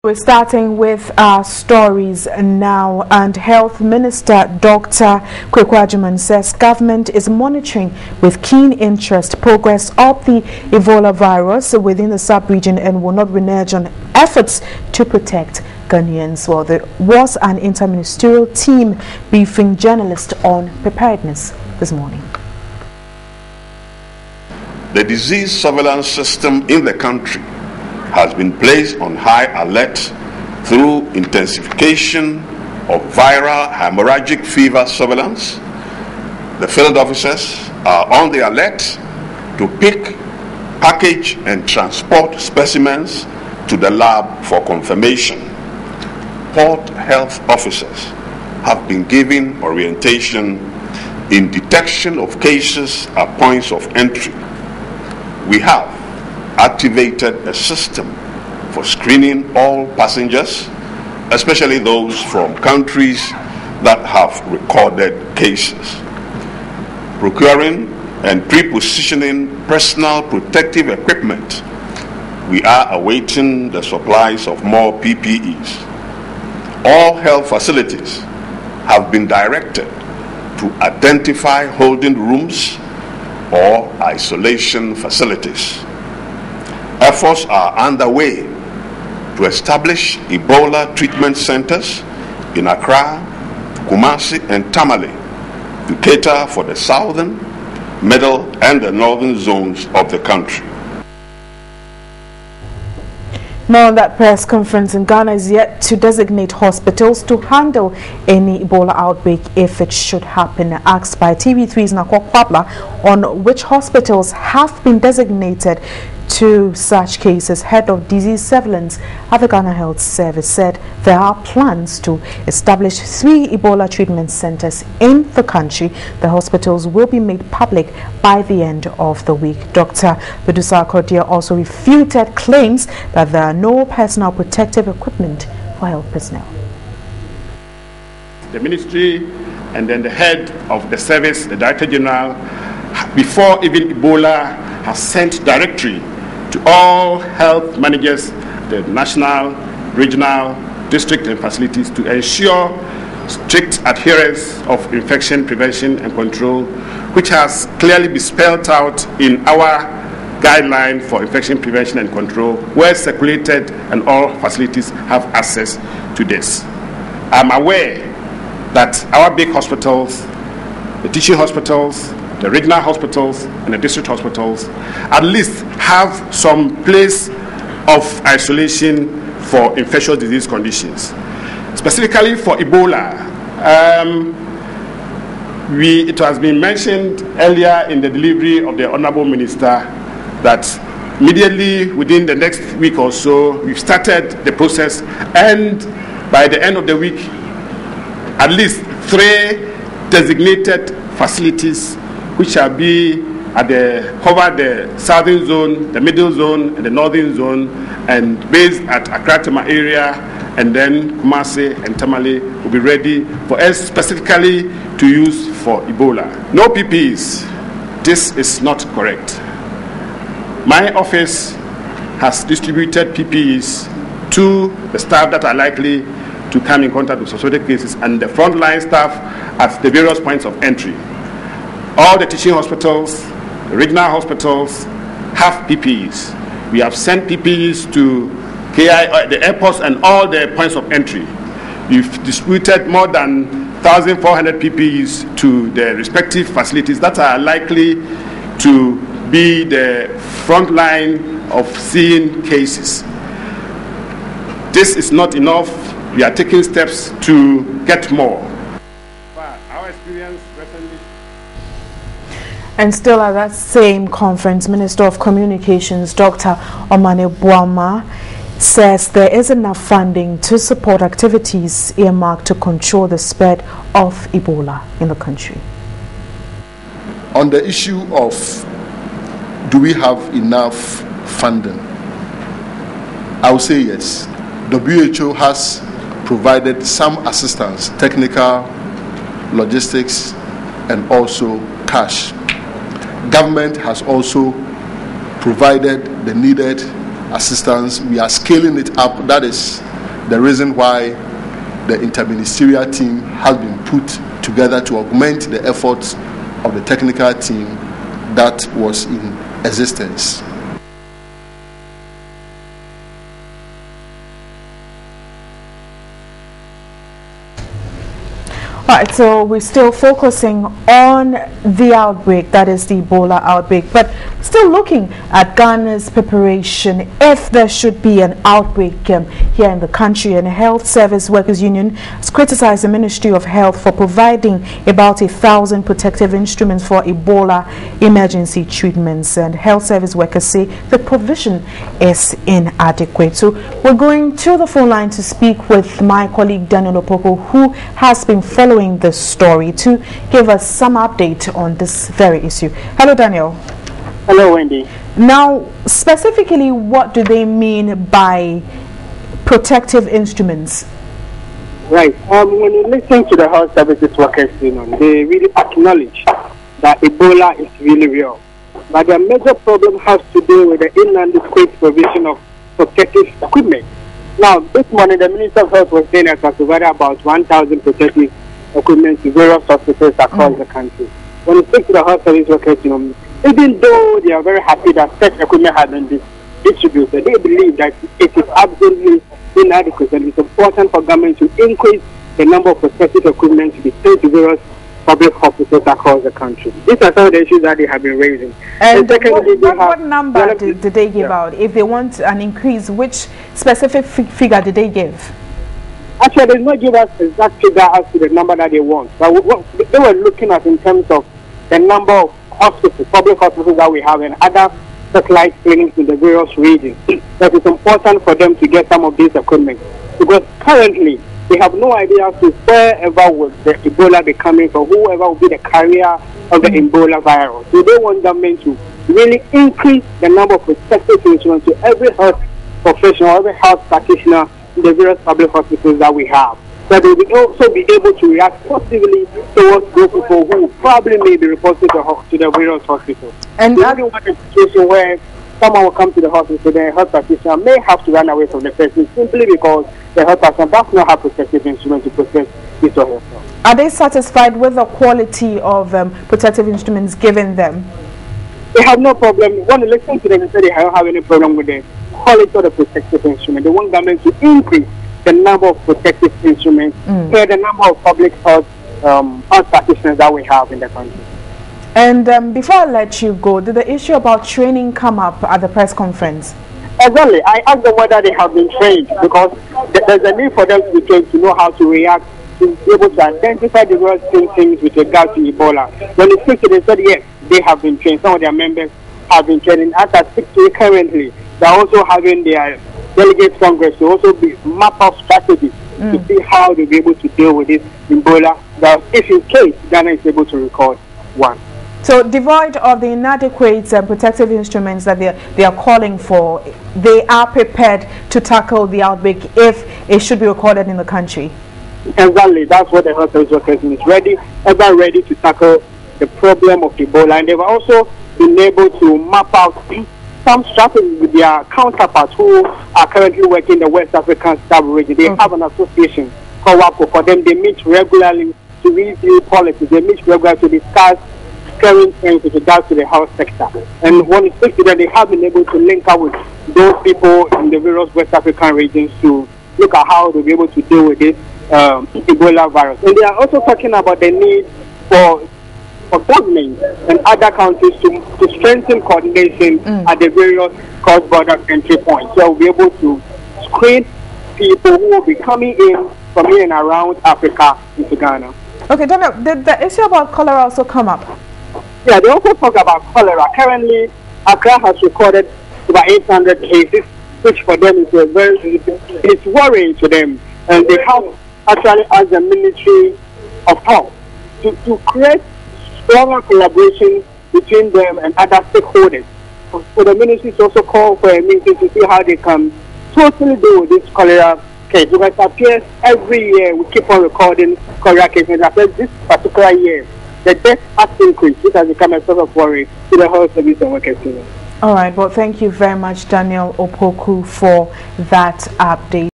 We're starting with our stories now, and Health Minister Dr. Kwaku Agyeman says government is monitoring with keen interest progress of the Ebola virus within the sub-region and will not renege on efforts to protect Ghanaians. Well, there was an interministerial team briefing journalists on preparedness this morning. The disease surveillance system in the country has been placed on high alert through intensification of viral hemorrhagic fever surveillance. The field officers are on the alert to pick, package and transport specimens to the lab for confirmation. Port health officers have been given orientation in detection of cases at points of entry. We have activated a system for screening all passengers, especially those from countries that have recorded cases. Procuring and pre-positioning personal protective equipment, we are awaiting the supplies of more PPEs. All health facilities have been directed to identify holding rooms or isolation facilities. Efforts are underway to establish Ebola treatment centers in Accra, Kumasi, and Tamale to cater for the southern, middle, and the northern zones of the country. More on that press conference. In Ghana is yet to designate hospitals to handle any Ebola outbreak if it should happen. Asked by TV3's Nakwa Kwabla on which hospitals have been designated to such cases, head of disease surveillance at the Ghana Health Service said there are plans to establish 3 Ebola treatment centers in the country. The hospitals will be made public by the end of the week. Dr. Bedusa Akordia also refuted claims that there are no personal protective equipment for health personnel. The ministry and then the head of the service, the Director General, before even Ebola, has sent directory to all health managers, the national, regional, district and facilities to ensure strict adherence of infection prevention and control, which has clearly been spelled out in our guideline for infection prevention and control, well circulated and all facilities have access to this. I'm aware that our big hospitals, the teaching hospitals, the regional hospitals and the district hospitals at least have some place of isolation for infectious disease conditions. Specifically for Ebola, it has been mentioned earlier in the delivery of the Honorable Minister that immediately within the next week or so, we've started the process, and by the end of the week, at least 3 designated facilities which shall be cover the southern zone, the middle zone, and the northern zone, and based at Accra Tema area, and then Kumasi and Tamale will be ready for us specifically to use for Ebola. No PPEs. This is not correct. My office has distributed PPEs to the staff that are likely to come in contact with suspected cases and the frontline staff at the various points of entry. All the teaching hospitals, the regional hospitals have PPEs. We have sent PPEs to KI, the airports and all the points of entry. We've distributed more than 1,400 PPEs to the respective facilities that are likely to be the front line of seeing cases. This is not enough. We are taking steps to get more. Our experience recently. And still at that same conference, Minister of Communications Dr. Omane Boama says there is enough funding to support activities earmarked to control the spread of Ebola in the country. On the issue of do we have enough funding, I will say yes. WHO has provided some assistance, technical, logistics, and also cash. Government has also provided the needed assistance. We are scaling it up. That is the reason why the interministerial team has been put together to augment the efforts of the technical team that was in existence. Right, so we're still focusing on the outbreak, that is the Ebola outbreak, but still looking at Ghana's preparation if there should be an outbreak here in the country. And the Health Service Workers Union has criticized the Ministry of Health for providing about 1,000 protective instruments for Ebola emergency treatments, and health service workers say the provision is inadequate. So we're going to the phone line to speak with my colleague Daniel Opoko, who has been following this story, to give us some update on this very issue. Hello, Daniel. Hello, Wendy. Now, specifically, what do they mean by protective instruments? Right. When you listen to the Health Services Workers Union, they really acknowledge that Ebola is really real. But the major problem has to do with the inadequate provision of protective equipment. Now, this morning, the Minister of Health was saying that has provided about 1,000 protective equipment to various hospitals across the country. When you speak to the Health Service Workers Union, even though they are very happy that such equipment has been distributed, they believe that it is absolutely inadequate, and it's important for government to increase the number of protective equipment to be sent to various public hospitals across the country. These are some of the issues that they have been raising. And secondly, what number did they give out? If they want an increase, which specific figure did they give? Actually, they did not give us exact figure as to the number that they want. But what they were looking at in terms of the number of hospitals, public hospitals that we have, and other satellite clinics in the various regions, that it's important for them to get some of this equipment. Because currently, they have no idea as to wherever would the Ebola be coming from, whoever will be the carrier of the Ebola virus. So they want government to really increase the number of protective instruments to every health professional, every health practitioner in the various public hospitals that we have. So they will also be able to react positively towards those people who probably may be reported to the various hospitals. And we don't want a situation where someone will come to the hospital, the health practitioner may have to run away from the person simply because the health practitioner does not have protective instruments to protect his or herself. Are they satisfied with the quality of protective instruments given them? They have no problem. When you listen to them, they say they don't have any problem with the quality of the protective instrument. They want government to increase the number of protective instruments per the number of public health practitioners that we have in the country. And before I let you go, did the issue about training come up at the press conference? Exactly. I asked them whether they have been trained, because there's a need for them to be trained to know how to react, to be able to identify the real symptoms with regard to Ebola. When they speak to them, they said yes, they have been trained. Some of their members have been trained. As I speak to you currently, they're also having their delegates congress to also map out strategies to see how they'll be able to deal with this Ebola, that if in case Ghana is able to record one. So devoid of the inadequate protective instruments that they are calling for, they are prepared to tackle the outbreak if it should be recorded in the country? Exactly. That's what the Health Service Workers is ready to tackle the problem of Ebola. And they've also been able to map out some strategies with their counterparts who are currently working in the West African sub-region. They have an association called WAPO. For them, they meet regularly to review policies. They meet regularly to discuss current trends with regards to the health sector. And when you speak to them, they have been able to link up with those people in the various West African regions to look at how they'll be able to deal with this Ebola virus. And they are also talking about the need for government and other countries to strengthen coordination at the various cross-border entry points. So we'll be able to screen people who will be coming in from in and around Africa into Ghana. Okay, Daniel, did the issue about cholera also come up? Yeah, they also talk about cholera. Currently, Accra has recorded about 800 cases, which for them is it's worrying to them. And they have actually asked the Ministry of Health to create stronger collaboration between them and other stakeholders. So the ministry is also called for a meeting to see how they can totally deal with this cholera case. Because it appears every year we keep on recording cholera cases. And after this particular year, the death has increased. This has become a source of worry to the Health Service and Workers Union. All right. Well, thank you very much, Daniel Opoku, for that update.